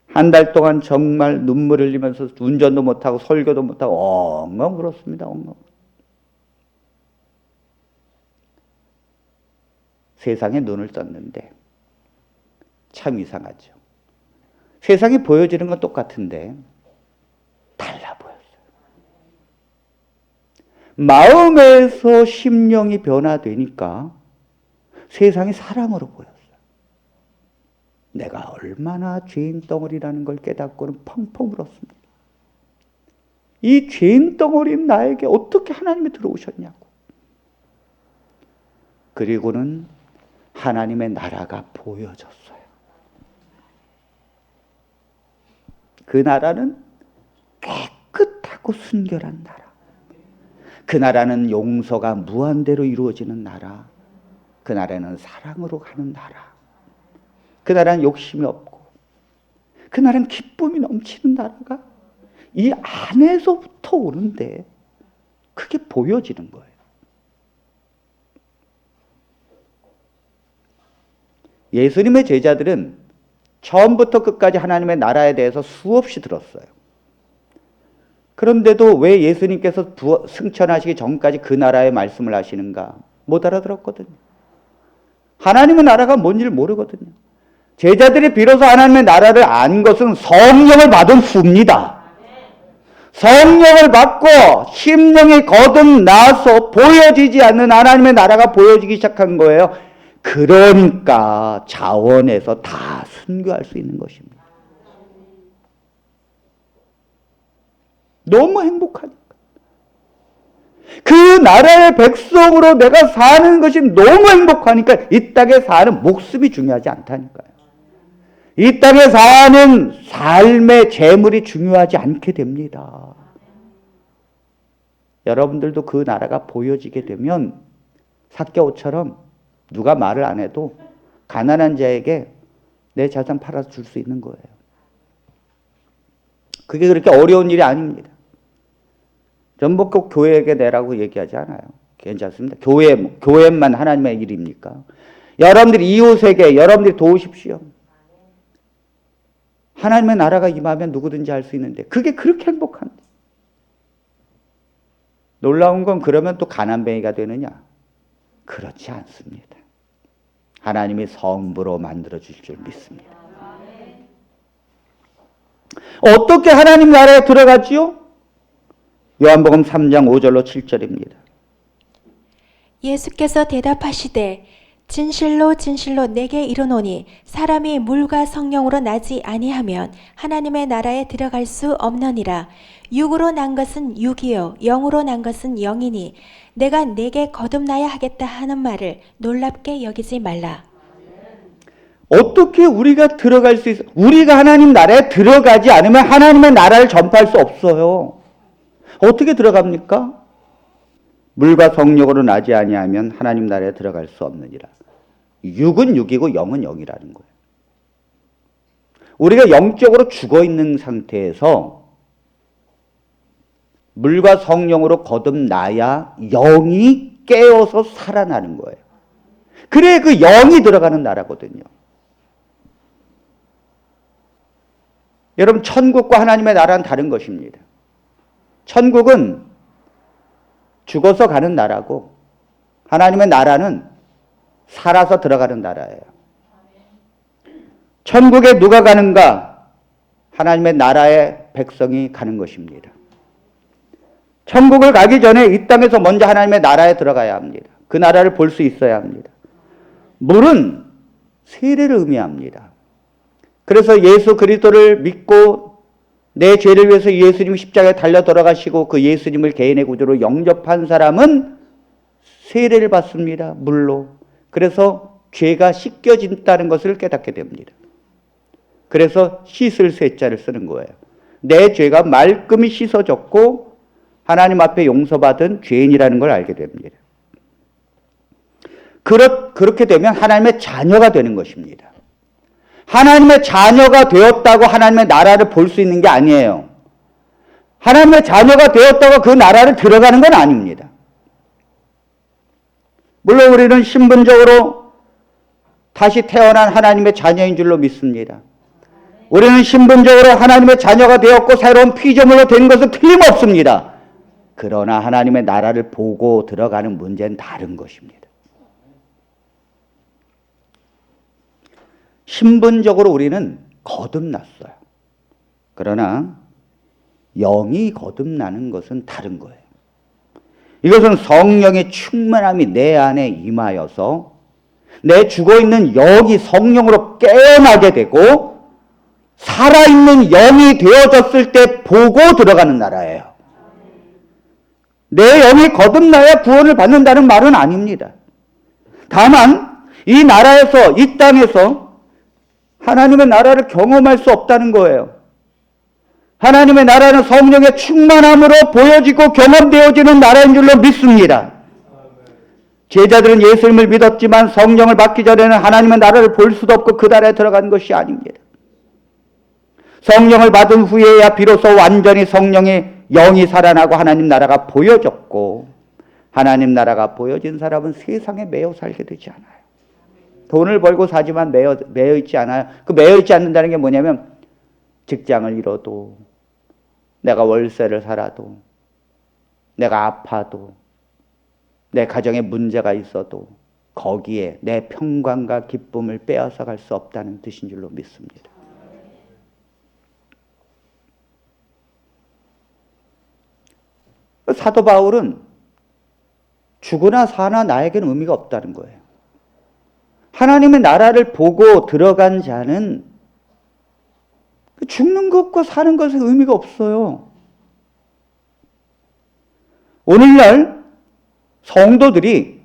A: 한 달 동안 정말 눈물 흘리면서 운전도 못하고 설교도 못하고 엉엉 울었습니다. 엉엉. 세상에 눈을 떴는데 참 이상하죠. 세상이 보여지는 건 똑같은데 달라 보였어요. 마음에서 심령이 변화되니까 세상이 사랑으로 보였어요. 내가 얼마나 죄인 덩어리라는 걸 깨닫고는 펑펑 울었습니다. 이 죄인 덩어리인 나에게 어떻게 하나님이 들어오셨냐고. 그리고는 하나님의 나라가 보여졌어요. 그 나라는 깨끗하고 순결한 나라. 그 나라는 용서가 무한대로 이루어지는 나라. 그 나라는 사랑으로 가는 나라. 그 나라는 욕심이 없고 그 나라는 기쁨이 넘치는 나라가 이 안에서부터 오는데 그게 보여지는 거예요. 예수님의 제자들은 처음부터 끝까지 하나님의 나라에 대해서 수없이 들었어요. 그런데도 왜 예수님께서 승천하시기 전까지 그 나라의 말씀을 하시는가 못 알아들었거든요. 하나님의 나라가 뭔지를 모르거든요. 제자들이 비로소 하나님의 나라를 안 것은 성령을 받은 후입니다. 성령을 받고 심령이 거듭나서 보여지지 않는 하나님의 나라가 보여지기 시작한 거예요. 그러니까 자원에서 다 순교할 수 있는 것입니다. 너무 행복하니까. 그 나라의 백성으로 내가 사는 것이 너무 행복하니까 이 땅에 사는 목숨이 중요하지 않다니까요. 이 땅에 사는 삶의 재물이 중요하지 않게 됩니다. 여러분들도 그 나라가 보여지게 되면 삭개오처럼 누가 말을 안 해도 가난한 자에게 내 자산 팔아서 줄 수 있는 거예요. 그게 그렇게 어려운 일이 아닙니다. 전부 꼭 교회에게 내라고 얘기하지 않아요. 괜찮습니다. 교회만 하나님의 일입니까? 여러분들이 이웃에게 여러분들이 도우십시오. 하나님의 나라가 임하면 누구든지 할 수 있는데 그게 그렇게 행복한데. 놀라운 건 그러면 또 가난뱅이가 되느냐? 그렇지 않습니다. 하나님이 성부로 만들어 주실 줄 믿습니다. 어떻게 하나님 나라에 들어가지요? 요한복음 3장 5절로 7절입니다.
B: 예수께서 대답하시되 진실로 진실로 내게 이르노니 사람이 물과 성령으로 나지 아니하면 하나님의 나라에 들어갈 수 없느니라. 육으로 난 것은 육이요 영으로 난 것은 영이니 내가 내게 거듭나야 하겠다 하는 말을 놀랍게 여기지 말라.
A: 어떻게 우리가 들어갈 수 있어? 우리가 하나님 나라에 들어가지 않으면 하나님의 나라를 전파할 수 없어요. 어떻게 들어갑니까? 물과 성령으로 나지 아니하면 하나님 나라에 들어갈 수 없느니라. 육은 육이고 영은 영이라는 거예요. 우리가 영적으로 죽어 있는 상태에서 물과 성령으로 거듭나야 영이 깨어서 살아나는 거예요. 그래 그 영이 들어가는 나라거든요. 여러분 천국과 하나님의 나라는 다른 것입니다. 천국은 죽어서 가는 나라고 하나님의 나라는 살아서 들어가는 나라예요. 천국에 누가 가는가? 하나님의 나라의 백성이 가는 것입니다. 천국을 가기 전에 이 땅에서 먼저 하나님의 나라에 들어가야 합니다. 그 나라를 볼 수 있어야 합니다. 물은 세례를 의미합니다. 그래서 예수 그리스도를 믿고 내 죄를 위해서 예수님 십자가에 달려 돌아가시고 그 예수님을 개인의 구주로 영접한 사람은 세례를 받습니다. 물로. 그래서 죄가 씻겨진다는 것을 깨닫게 됩니다. 그래서 씻을 세자를 쓰는 거예요. 내 죄가 말끔히 씻어졌고 하나님 앞에 용서받은 죄인이라는 걸 알게 됩니다. 그렇게 되면 하나님의 자녀가 되는 것입니다. 하나님의 자녀가 되었다고 하나님의 나라를 볼 수 있는 게 아니에요. 하나님의 자녀가 되었다고 그 나라를 들어가는 건 아닙니다. 물론 우리는 신분적으로 다시 태어난 하나님의 자녀인 줄로 믿습니다. 우리는 신분적으로 하나님의 자녀가 되었고 새로운 피조물로 된 것은 틀림없습니다. 그러나 하나님의 나라를 보고 들어가는 문제는 다른 것입니다. 신분적으로 우리는 거듭났어요. 그러나 영이 거듭나는 것은 다른 거예요. 이것은 성령의 충만함이 내 안에 임하여서 내 죽어있는 영이 성령으로 깨어나게 되고 살아있는 영이 되어졌을 때 보고 들어가는 나라예요. 내 영이 거듭나야 구원을 받는다는 말은 아닙니다. 다만 이 나라에서 이 땅에서 하나님의 나라를 경험할 수 없다는 거예요. 하나님의 나라는 성령의 충만함으로 보여지고 경험되어지는 나라인 줄로 믿습니다. 제자들은 예수님을 믿었지만 성령을 받기 전에는 하나님의 나라를 볼 수도 없고 그 나라에 들어간 것이 아닙니다. 성령을 받은 후에야 비로소 완전히 성령의 영이 살아나고 하나님 나라가 보여졌고 하나님 나라가 보여진 사람은 세상에 매여 살게 되지 않아요. 돈을 벌고 사지만 매여 있지 않아요. 그 매여 있지 않는다는 게 뭐냐면 직장을 잃어도 내가 월세를 살아도 내가 아파도 내 가정에 문제가 있어도 거기에 내 평강과 기쁨을 빼앗아 갈 수 없다는 뜻인 줄로 믿습니다. 사도 바울은 죽으나 사나 나에게는 의미가 없다는 거예요. 하나님의 나라를 보고 들어간 자는 죽는 것과 사는 것에 의미가 없어요. 오늘날 성도들이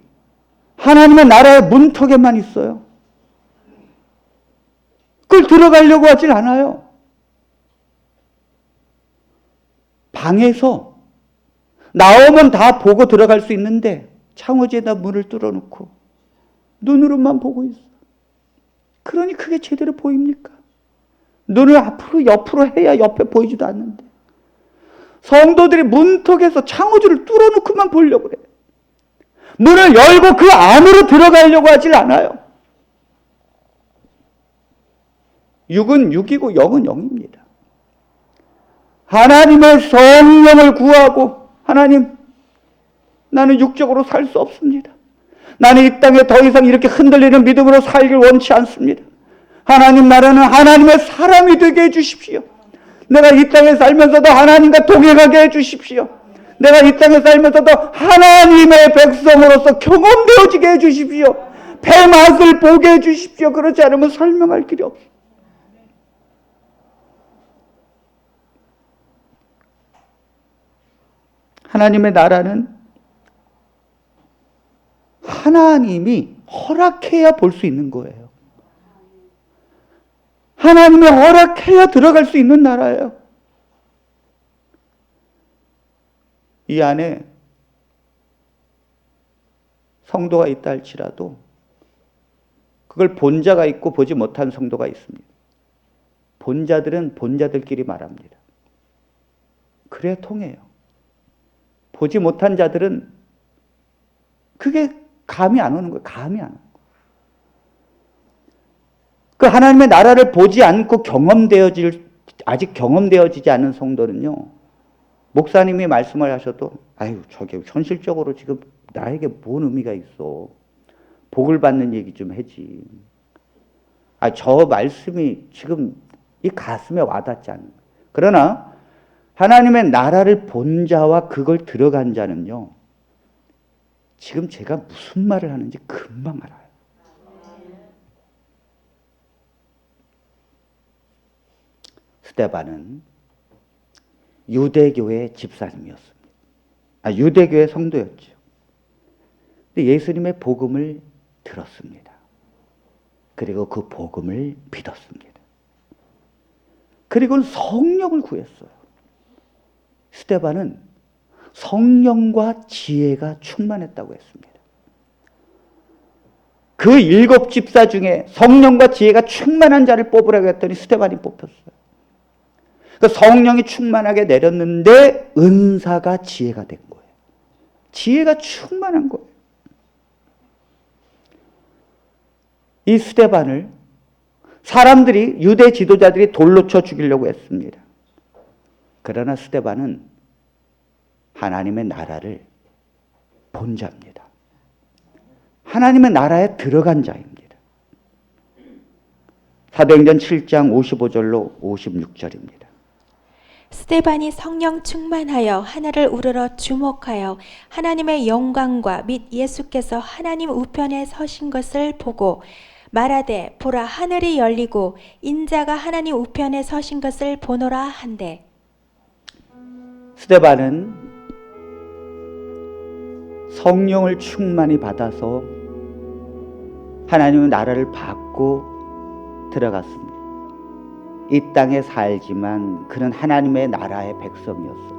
A: 하나님의 나라의 문턱에만 있어요. 그걸 들어가려고 하질 않아요. 방에서 나오면 다 보고 들어갈 수 있는데 창호지에다 문을 뚫어놓고 눈으로만 보고 있어. 그러니 그게 제대로 보입니까? 눈을 앞으로 옆으로 해야 옆에 보이지도 않는데 성도들이 문턱에서 창호지를 뚫어놓고만 보려고 그래. 문을 열고 그 안으로 들어가려고 하질 않아요. 육은 육이고 영은 영입니다. 하나님의 성령을 구하고 하나님, 나는 육적으로 살 수 없습니다. 나는 이 땅에 더 이상 이렇게 흔들리는 믿음으로 살길 원치 않습니다. 하나님 나라는 하나님의 사람이 되게 해주십시오. 내가 이 땅에 살면서도 하나님과 동행하게 해주십시오. 내가 이 땅에 살면서도 하나님의 백성으로서 경험되어지게 해주십시오. 배 맛을 보게 해주십시오. 그렇지 않으면 설명할 길이 없습니다. 하나님의 나라는 하나님이 허락해야 볼 수 있는 거예요. 하나님이 허락해야 들어갈 수 있는 나라예요. 이 안에 성도가 있다 할지라도 그걸 본 자가 있고 보지 못한 성도가 있습니다. 본 자들은 본 자들끼리 말합니다. 그래야 통해요. 보지 못한 자들은 그게 감이 안 오는 거예요. 감이 안 오는 거예요. 그 하나님의 나라를 보지 않고 아직 경험되어지지 않은 성도는요, 목사님이 말씀을 하셔도 아유 저게 현실적으로 지금 나에게 뭔 의미가 있어. 복을 받는 얘기 좀 하지. 저 말씀이 지금 이 가슴에 와닿지 않는 거예요. 그러나 하나님의 나라를 본 자와 그걸 들어간 자는요, 지금 제가 무슨 말을 하는지 금방 알아요. 스데반은 유대교의 집사님이었습니다. 유대교의 성도였죠. 근데 예수님의 복음을 들었습니다. 그리고 그 복음을 믿었습니다. 그리고는 성령을 구했어요. 스데반은 성령과 지혜가 충만했다고 했습니다. 그 7 집사 중에 성령과 지혜가 충만한 자를 뽑으라고 했더니 스데반이 뽑혔어요. 그 성령이 충만하게 내렸는데 은사가 지혜가 된 거예요. 지혜가 충만한 거예요. 이 스데반을 사람들이, 유대 지도자들이 돌로 쳐 죽이려고 했습니다. 그러나 스데반은 하나님의 나라를 본 자입니다. 하나님의 나라에 들어간 자입니다. 사도행전 7장 55절로 56절입니다.
B: 스데반이 성령 충만하여 하늘을 우러러 주목하여 하나님의 영광과 및 예수께서 하나님 우편에 서신 것을 보고 말하되 보라 하늘이 열리고 인자가 하나님 우편에 서신 것을 보노라 한대.
A: 스데반은 성령을 충만히 받아서 하나님의 나라를 받고 들어갔습니다. 이 땅에 살지만 그는 하나님의 나라의 백성이었어요.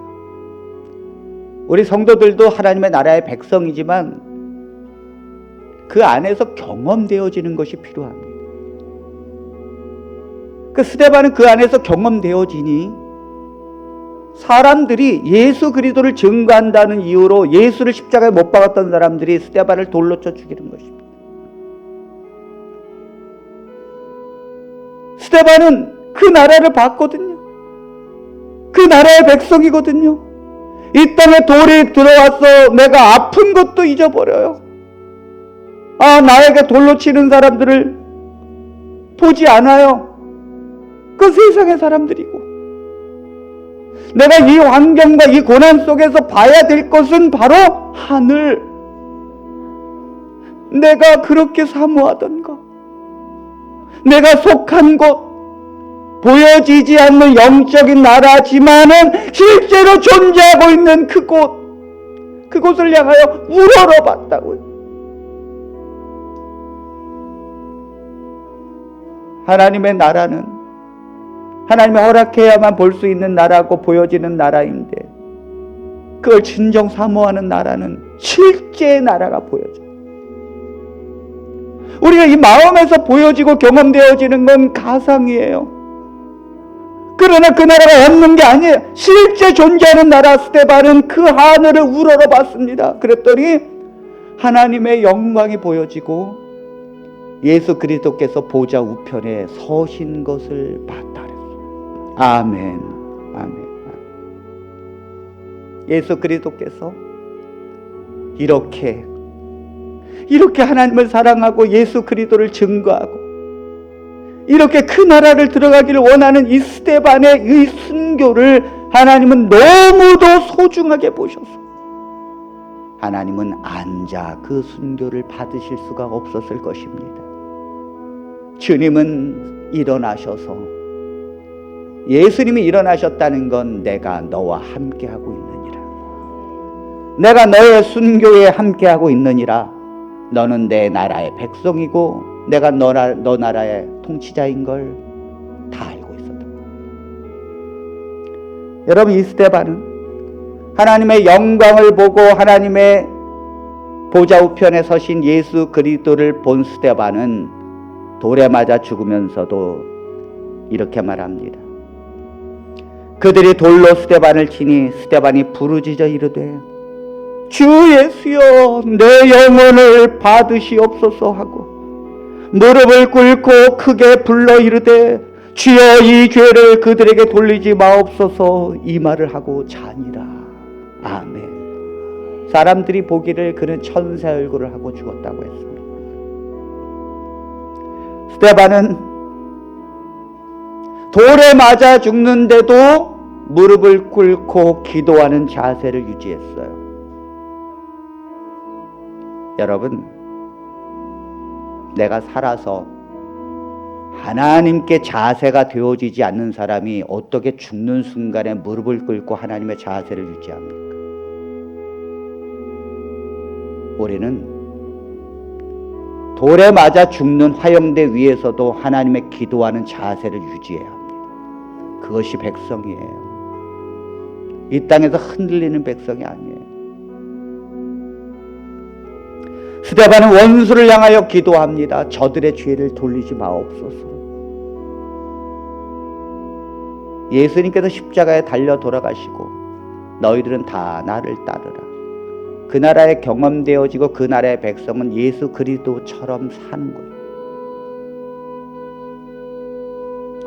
A: 우리 성도들도 하나님의 나라의 백성이지만 그 안에서 경험되어지는 것이 필요합니다. 그 스데반은 그 안에서 경험되어지니 사람들이 예수 그리스도를 증거한다는 이유로 예수를 십자가에 못 박았던 사람들이 스데반을 돌로 쳐 죽이는 것입니다. 스데반은 그 나라를 봤거든요. 그 나라의 백성이거든요. 이 땅에 돌이 들어와서 내가 아픈 것도 잊어버려요. 나에게 돌로 치는 사람들을 보지 않아요. 그 세상의 사람들이고, 내가 이 환경과 이 고난 속에서 봐야 될 것은 바로 하늘. 내가 그렇게 사모하던 것, 내가 속한 곳, 보여지지 않는 영적인 나라지만은 실제로 존재하고 있는 그곳을 향하여 우러러봤다고요. 하나님의 나라는 하나님이 허락해야만 볼 수 있는 나라고 보여지는 나라인데 그걸 진정 사모하는 나라는 실제의 나라가 보여져요. 우리가 이 마음에서 보여지고 경험되어지는 건 가상이에요. 그러나 그 나라가 없는 게 아니에요. 실제 존재하는 나라. 스데반은 그 하늘을 우러러봤습니다. 그랬더니 하나님의 영광이 보여지고 예수 그리스도께서 보좌 우편에 서신 것을 봤다 그랬어요. 아멘, 아멘. 예수 그리스도께서 이렇게 하나님을 사랑하고 예수 그리스도를 증거하고 이렇게 그 나라를 들어가기를 원하는 이 스데반의 이 순교를 하나님은 너무도 소중하게 보셔서 하나님은 앉아 그 순교를 받으실 수가 없었을 것입니다. 주님은 일어나셔서, 예수님이 일어나셨다는 건 내가 너와 함께하고 있느니라, 내가 너의 순교에 함께하고 있느니라, 너는 내 나라의 백성이고 내가 너 나라의 통치자인 걸 다 알고 있었다. 여러분, 이 스데반은 하나님의 영광을 보고 하나님의 보좌 우편에 서신 예수 그리스도를 본 스데반은 돌에 맞아 죽으면서도 이렇게 말합니다. 그들이 돌로 스데반을 치니 스데반이 부르짖어 이르되 주 예수여 내 영혼을 받으시옵소서 하고 무릎을 꿇고 크게 불러 이르되 주여 이 죄를 그들에게 돌리지 마옵소서 이 말을 하고 자니라. 아멘. 사람들이 보기를 그는 천사 얼굴을 하고 죽었다고 했습니다. 스데반은 돌에 맞아 죽는데도 무릎을 꿇고 기도하는 자세를 유지했어요. 여러분, 내가 살아서 하나님께 자세가 되어지지 않는 사람이 어떻게 죽는 순간에 무릎을 꿇고 하나님의 자세를 유지합니까? 우리는 돌에 맞아 죽는 화형대 위에서도 하나님의 기도하는 자세를 유지해야 합니다. 그것이 백성이에요. 이 땅에서 흔들리는 백성이 아니에요. 스데반은 원수를 향하여 기도합니다. 저들의 죄를 돌리지 마옵소서. 예수님께서 십자가에 달려 돌아가시고 너희들은 다 나를 따르라. 그 나라에 경험되어지고 그 나라의 백성은 예수 그리스도처럼 사는 거예요.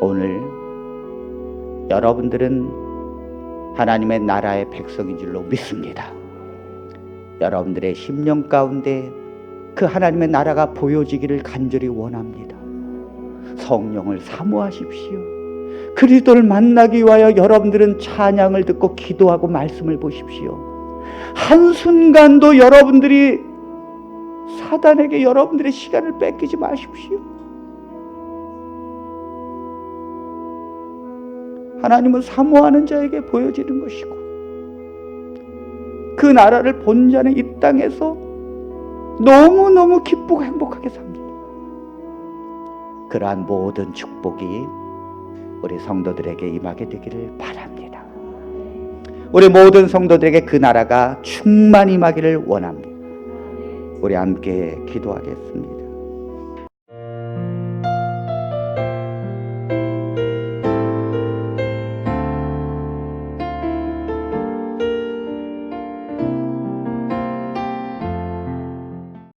A: 오늘 여러분들은 하나님의 나라의 백성인 줄로 믿습니다. 여러분들의 심령 가운데 그 하나님의 나라가 보여지기를 간절히 원합니다. 성령을 사모하십시오. 그리스도를 만나기 위하여 여러분들은 찬양을 듣고 기도하고 말씀을 보십시오. 한순간도 여러분들이 사단에게 여러분들의 시간을 뺏기지 마십시오. 하나님은 사모하는 자에게 보여지는 것이고 그 나라를 본 자는 이 땅에서 너무너무 기쁘고 행복하게 삽니다. 그러한 모든 축복이 우리 성도들에게 임하게 되기를 바랍니다. 우리 모든 성도들에게 그 나라가 충만히 임하기를 원합니다. 우리 함께 기도하겠습니다.